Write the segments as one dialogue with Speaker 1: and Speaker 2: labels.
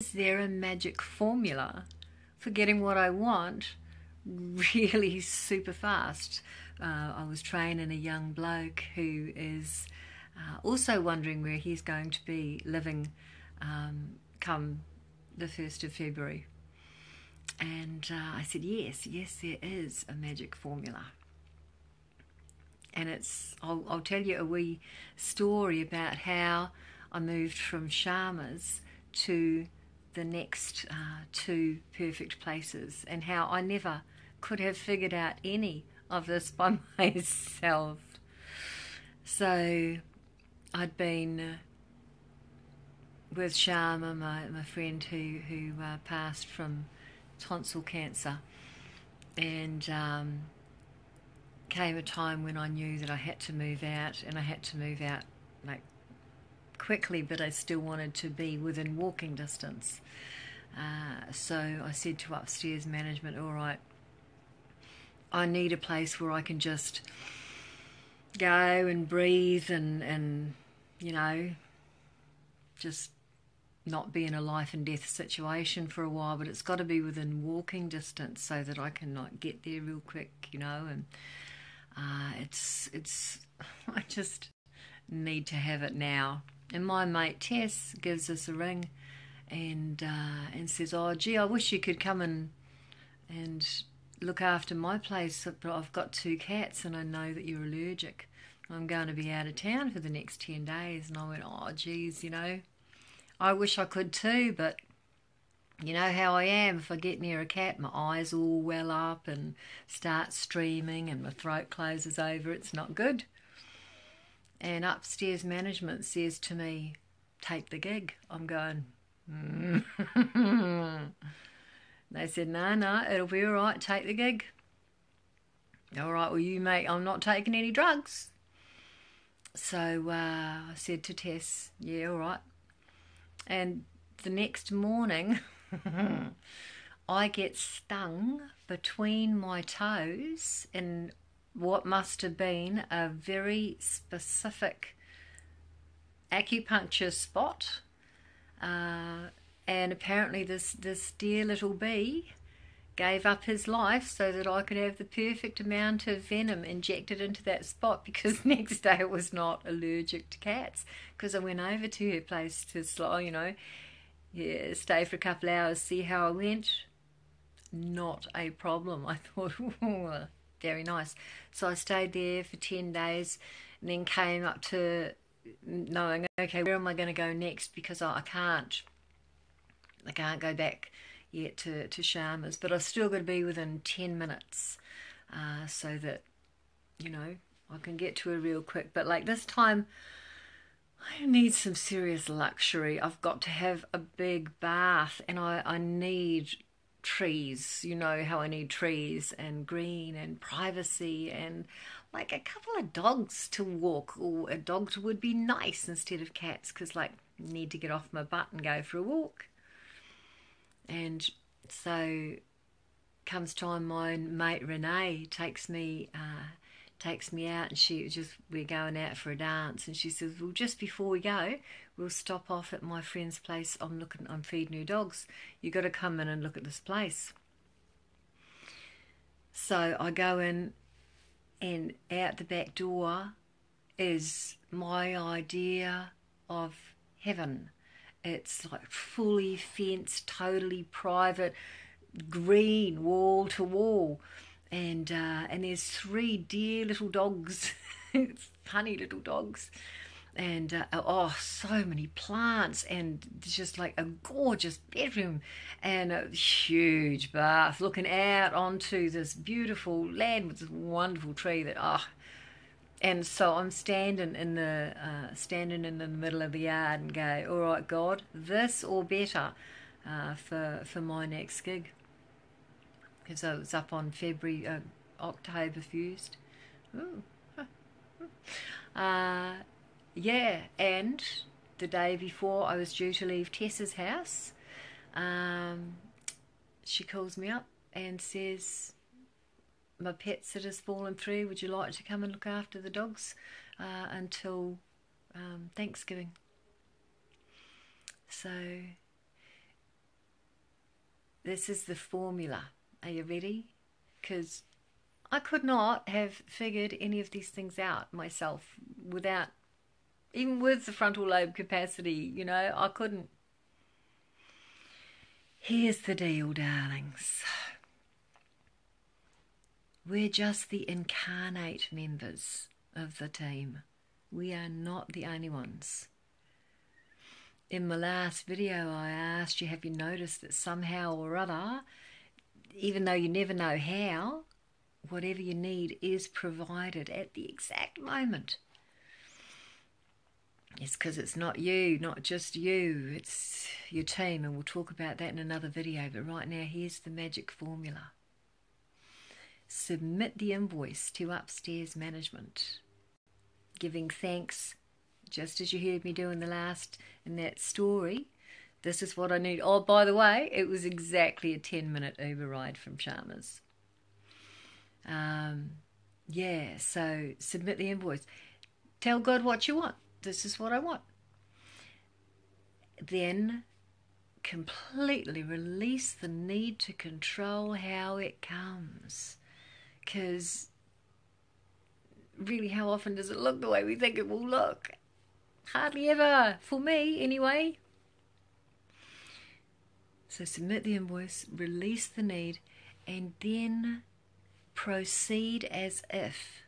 Speaker 1: Is there a magic formula for getting what I want really super fast? I was training a young bloke who is also wondering where he's going to be living come the 1st of February. And I said, yes, there is a magic formula. And I'll tell you a wee story about how I moved from Sharma's to the next two perfect places, and how I never could have figured out any of this by myself. So I'd been with Sharma, my friend who passed from tonsil cancer, and came a time when I knew that I had to move out, and I had to move out like quickly, but I still wanted to be within walking distance. So I said to upstairs management, all right, I need a place where I can just go and breathe and you know, just not be in a life and death situation for a while, but it's got to be within walking distance so that I can like get there real quick, you know. And it's I just need to have it now. And my mate Tess gives us a ring and says, oh gee, I wish you could come and look after my place, but I've got 2 cats and I know that you're allergic. I'm going to be out of town for the next 10 days. And I went, oh geez, you know, I wish I could too, but you know how I am. If I get near a cat, my eyes all well up and start streaming and my throat closes over. It's not good. And upstairs management says to me, take the gig. I'm going, They said, no, it'll be all right, take the gig. All right, well, I'm not taking any drugs. So I said to Tess, yeah, all right. And the next morning, I get stung between my toes in what must have been a very specific acupuncture spot. And apparently this dear little bee gave up his life so that I could have the perfect amount of venom injected into that spot, because next day I was not allergic to cats, because I went over to her place to stay for a couple of hours, see how I went. Not a problem. I thought, oh, very nice. So I stayed there for 10 days and then came up to knowing, okay, where am I going to go next, because I can't go back yet to Sharma's, but I've still got to be within 10 minutes so that, you know, I can get to her real quick. But like this time, I need some serious luxury. I've got to have a big bath, and I need trees. You know how I need trees and green and privacy and like a couple of dogs to walk, or a dog would be nice instead of cats, because like I need to get off my butt and go for a walk. And so comes time, my mate Renee takes me out, and we're going out for a dance, and she says, well, just before we go, we'll stop off at my friend's place. I'm feeding her dogs. You got to come in and look at this place. So I go in, and out the back door is my idea of heaven. It's like fully fenced, totally private, green, wall to wall, and there's 3 dear little dogs, funny little dogs, and so many plants, and just like a gorgeous bedroom, and a huge bath looking out onto this beautiful land with this wonderful tree that and so I'm standing in the middle of the yard and go, all right, God, this or better for my next gig. Because it was up on October 1st. Ooh. Yeah, and the day before I was due to leave Tessa's house, she calls me up and says, my pet sitter's fallen through, would you like to come and look after the dogs until Thanksgiving? So this is the formula. Are you ready? Because I could not have figured any of these things out myself without, even with the frontal lobe capacity, you know, I couldn't. Here's the deal, darlings. We're just the incarnate members of the team. We are not the only ones. In my last video, I asked you, have you noticed that somehow or other, even though you never know how, whatever you need is provided at the exact moment. It's because it's not you, not just you, it's your team, and we'll talk about that in another video. But right now, here's the magic formula. Submit the invoice to upstairs management, giving thanks, just as you heard me do in that story. This is what I need. Oh, by the way, it was exactly a 10-minute Uber ride from Chalmers. Yeah, so submit the invoice. Tell God what you want. This is what I want. Then completely release the need to control how it comes. Because really, how often does it look the way we think it will look? Hardly ever, for me anyway. So submit the invoice, release the need, and then proceed as if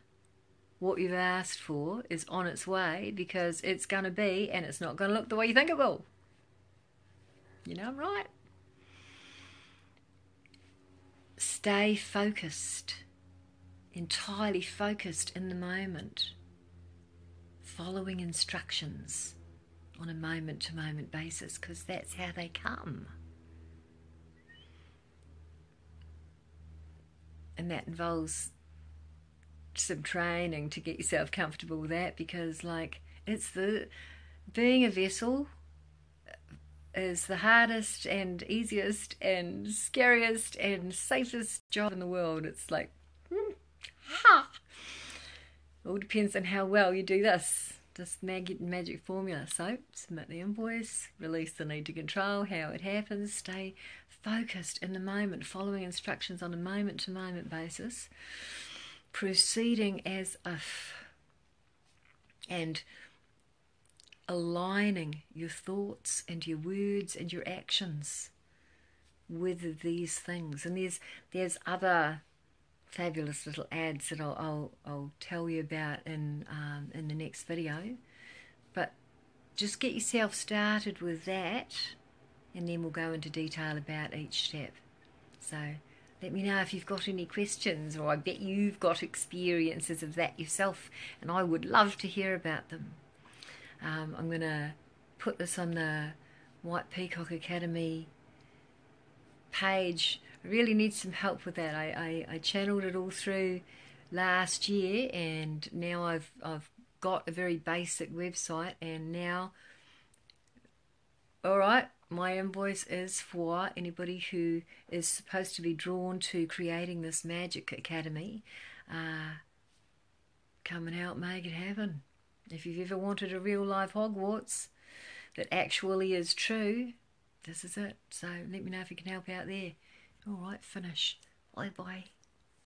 Speaker 1: what you've asked for is on its way, because it's going to be, and it's not going to look the way you think it will. You know I'm right. Stay focused, entirely focused in the moment, following instructions on a moment-to-moment basis, because that's how they come. And that involves some training to get yourself comfortable with that, because like being a vessel is the hardest and easiest and scariest and safest job in the world. It's like, all depends on how well you do this magic formula. So submit the invoice, release the need to control how it happens, stay focused in the moment, following instructions on a moment-to-moment basis, proceeding as if, and aligning your thoughts and your words and your actions with these things. And there's other fabulous little ads that I'll tell you about in the next video, but just get yourself started with that, and then we'll go into detail about each step. So let me know if you've got any questions, or I bet you've got experiences of that yourself, and I would love to hear about them. I'm going to put this on the White Peacock Academy page. I really need some help with that. I channeled it all through last year, and now I've got a very basic website, and now, all right, my invoice is for anybody who is supposed to be drawn to creating this magic academy. Come and help make it happen. If you've ever wanted a real life Hogwarts that actually is true, this is it. So let me know if you can help out there. All right, finish. Bye bye.